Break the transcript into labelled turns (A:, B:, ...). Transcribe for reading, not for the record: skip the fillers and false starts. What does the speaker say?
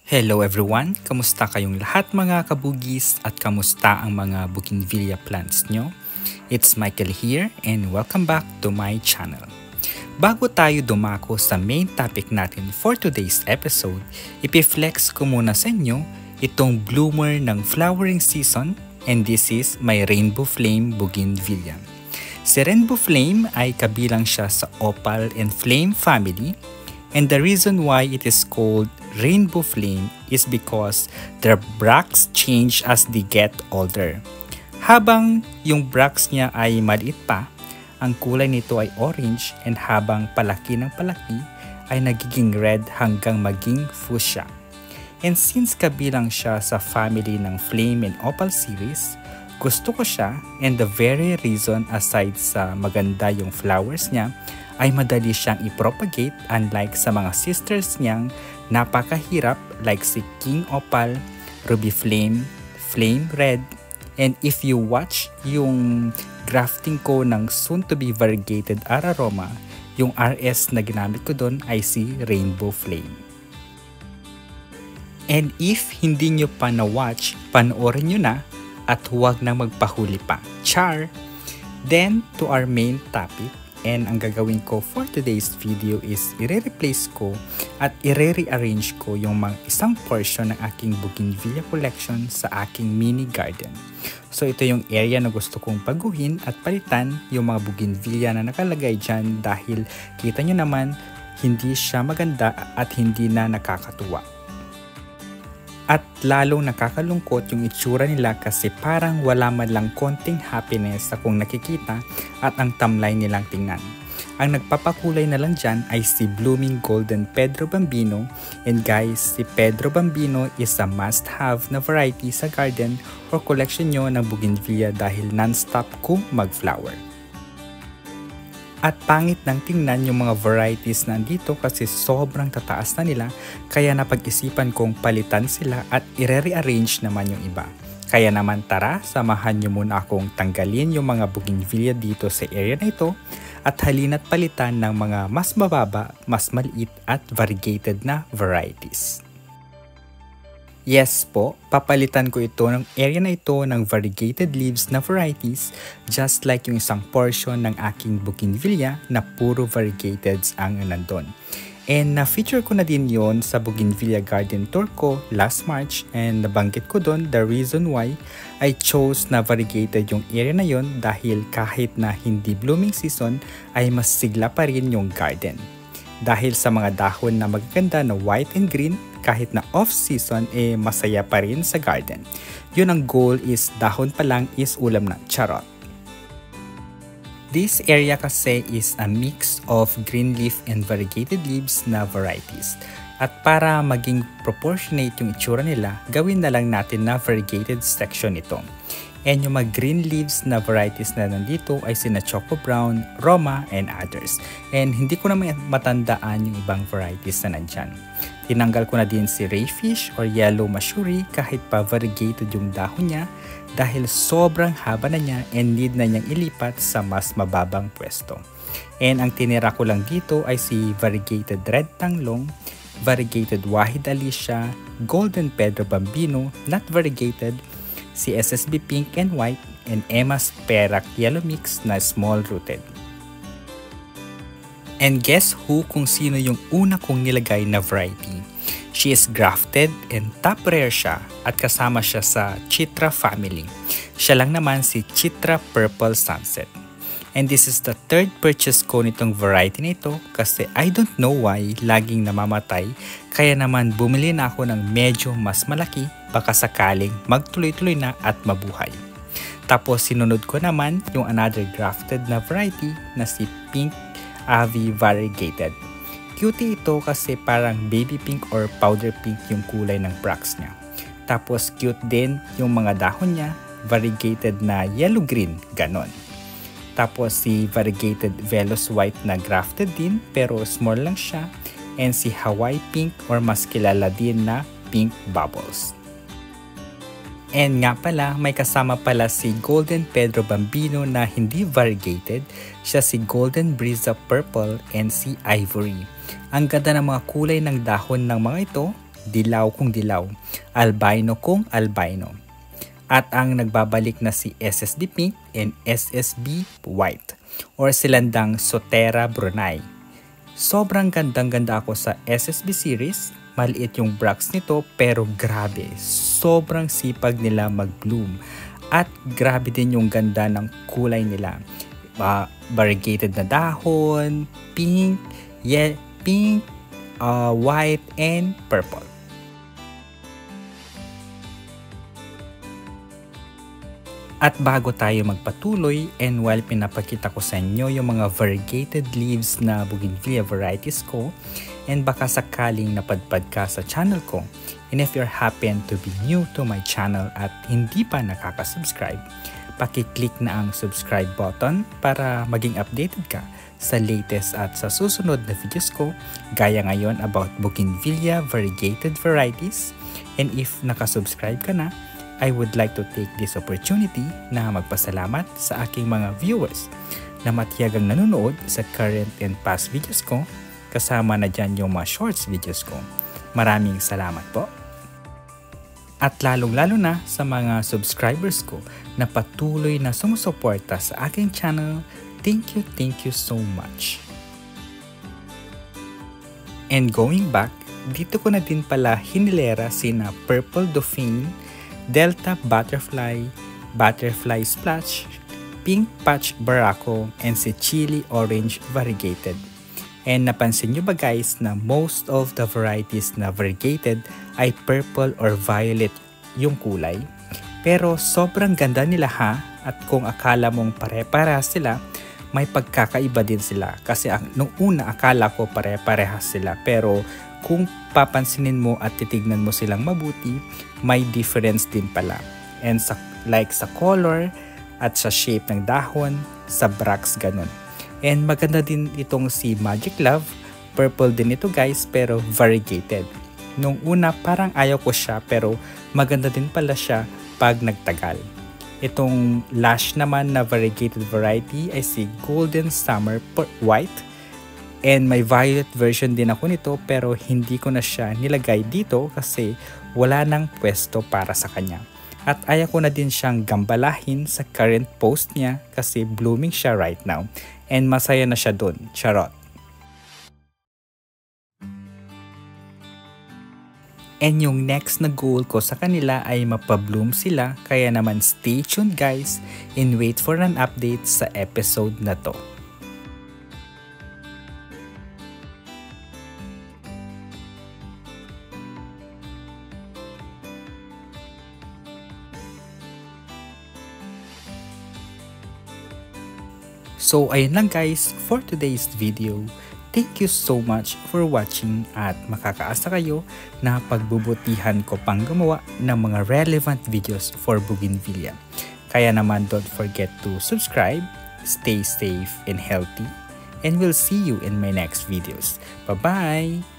A: Hello everyone! Kamusta kayong lahat mga kabugis at kamusta ang mga bougainvillea plants nyo? It's Michael here and welcome back to my channel. Bago tayo dumako sa main topic natin for today's episode, ipiflex ko muna sa inyo itong bloomer ng flowering season, and this is my Rainbow Flame Bougainvillea. Si Rainbow Flame ay kabilang siya sa Opal and Flame family, and the reason why it is called Rainbow Flame is because their bracts change as they get older. Habang yung bracts niya ay maliit pa, ang kulay nito ay orange, and habang palaki ng palaki ay nagiging red hanggang maging fuchsia. And since kabilang siya sa family ng Flame and Opal series, gusto ko siya, and the very reason aside sa maganda yung flowers niya ay madali siyang i-propagate unlike sa mga sisters niyang napakahirap like si King Opal, Ruby Flame, Flame Red, and if you watch yung grafting ko ng soon to be variegated Araroma, yung RS na ginamit ko doon ay si Rainbow Flame. And if hindi nyo pa na-watch, panoorin nyo na at huwag na magpahuli pa. Char! Then to our main topic. And ang gagawin ko for today's video is i-replace ko at i-rearrange ko yung isang portion ng aking bougainvillea collection sa aking mini garden. So ito yung area na gusto kong baguhin at palitan yung mga bougainvillea na nakalagay dyan dahil kita nyo naman hindi siya maganda at hindi na nakakatuwa. At lalong nakakalungkot yung itsura nila kasi parang wala man lang konting happiness sa kung nakikita at ang tamlay nilang tingnan. Ang nagpapakulay na lang dyan ay si Blooming Golden Pedro Bambino, and guys, si Pedro Bambino is a must-have na variety sa garden or collection nyo ng bougainvillea dahil non-stop kung mag-flower. At pangit nang tingnan yung mga varieties na andito kasi sobrang tataas na nila, kaya napag-isipan kong palitan sila at i-rearrange naman yung iba. Kaya naman tara, samahan nyo muna akong tanggalin yung mga bougainvillea dito sa area na ito at halina't palitan ng mga mas mababa, mas maliit at variegated na varieties. Yes po, papalitan ko ito ng area na ito ng variegated leaves na varieties just like yung isang portion ng aking bougainvillea na puro variegateds ang nandun. And na-feature ko na din yon sa Bougainvillea Garden Tour ko last March, and nabanggit ko doon the reason why I chose na variegated yung area na yon dahil kahit na hindi blooming season ay mas sigla pa rin yung garden. Dahil sa mga dahon na magaganda na white and green, kahit na off-season masaya pa rin sa garden. Yun ang goal is dahon pa lang is ulam na, charot. This area kasi is a mix of green leaf and variegated leaves na varieties. At para maging proportionate yung itsura nila, gawin na lang natin na variegated section ito. And yung mga green leaves na varieties na nandito ay sina Choco Brown, Roma, and others. And hindi ko na matandaan yung ibang varieties na nandyan. Tinanggal ko na din si Rayfish or Yellow Mashuri kahit pa variegated yung dahon niya dahil sobrang haba na niya and need na niyang ilipat sa mas mababang pwesto. And ang tinira ko lang dito ay si variegated Red Tanglong, variegated Wahid Alicia, Golden Pedro Bambino, not variegated, si SSB Pink and White, and Emma's Perak Yellow Mix na small rooted. And guess who kung sino yung una kong nilagay na variety? She is grafted and top rare siya at kasama siya sa Chitra family. Siya lang naman si Chitra Purple Sunset. And this is the third purchase ko nitong variety na ito kasi I don't know why laging namamatay, kaya naman bumili na ako ng medyo mas malaki baka sakaling magtuloy-tuloy na at mabuhay. Tapos sinunod ko naman yung another grafted na variety na si Pink Avi Variegated. Cutie ito kasi parang baby pink or powder pink yung kulay ng bracts niya. Tapos cute din yung mga dahon niya, variegated na yellow-green, ganon. Tapos si variegated Velos White na grafted din pero small lang siya, and si Hawaii Pink or mas kilala din na Pink Bubbles. And nga pala, may kasama pala si Golden Pedro Bambino na hindi variegated, siya si Golden Brisa Purple and si Ivory. Ang ganda ng mga kulay ng dahon ng mga ito, dilaw kung dilaw, albino kung albino. At ang nagbabalik na si SSB Pink and SSB White or silandang Sotera Brunei. Sobrang gandang-ganda ako sa SSB series. Maliit yung bracts nito pero grabe, sobrang sipag nila mag-bloom. At grabe din yung ganda ng kulay nila. Variegated na dahon, pink, white, and purple. At bago tayo magpatuloy and while pinapakita ko sa inyo yung mga variegated leaves na bougainvillea varieties ko and baka sakaling napadpad ka sa channel ko, and if you're happen to be new to my channel at hindi pa nakaka-subscribe, paki-click na ang subscribe button para maging updated ka sa latest at sa susunod na videos ko gaya ngayon about bougainvillea variegated varieties. And if nakasubscribe ka na, I would like to take this opportunity na magpasalamat sa aking mga viewers na matiyagang nanonood sa current and past videos ko, kasama na dyan yung mga shorts videos ko. Maraming salamat po. At lalong-lalo na sa mga subscribers ko na patuloy na sumusuporta sa aking channel, thank you so much. And going back, dito ko na din pala hinilera sina Purple Dauphine, Delta Butterfly, Butterfly Splash, Pink Patch Barako, and si Chili Orange Variegated. And napansin nyo ba guys na most of the varieties na variegated ay purple or violet yung kulay? Pero sobrang ganda nila ha, at kung akala mong pare-parehas sila, may pagkakaiba din sila. Kasi nung una akala ko pare-parehas sila, pero kung papansinin mo at titignan mo silang mabuti, may difference din pala. And like sa color at sa shape ng dahon, sa bracts ganun. And maganda din itong si Magic Love, purple din ito guys pero variegated. Nung una parang ayaw ko siya pero maganda din pala siya pag nagtagal. Itong Lush naman na variegated variety ay si Golden Summer White. And may violet version din ako nito pero hindi ko na siya nilagay dito kasi wala nang pwesto para sa kanya. At ayaw ko na din siyang gambalahin sa current post niya kasi blooming siya right now. And masaya na siya dun, charot. And yung next na goal ko sa kanila ay mapabloom sila, kaya naman stay tuned guys and wait for an update sa episode na to. So ayun lang guys for today's video. Thank you so much for watching at makakaasa kayo na pagbubutihan ko pang gumawa ng mga relevant videos for bougainvillea. Kaya naman don't forget to subscribe, stay safe and healthy, and we'll see you in my next videos. Bye-bye!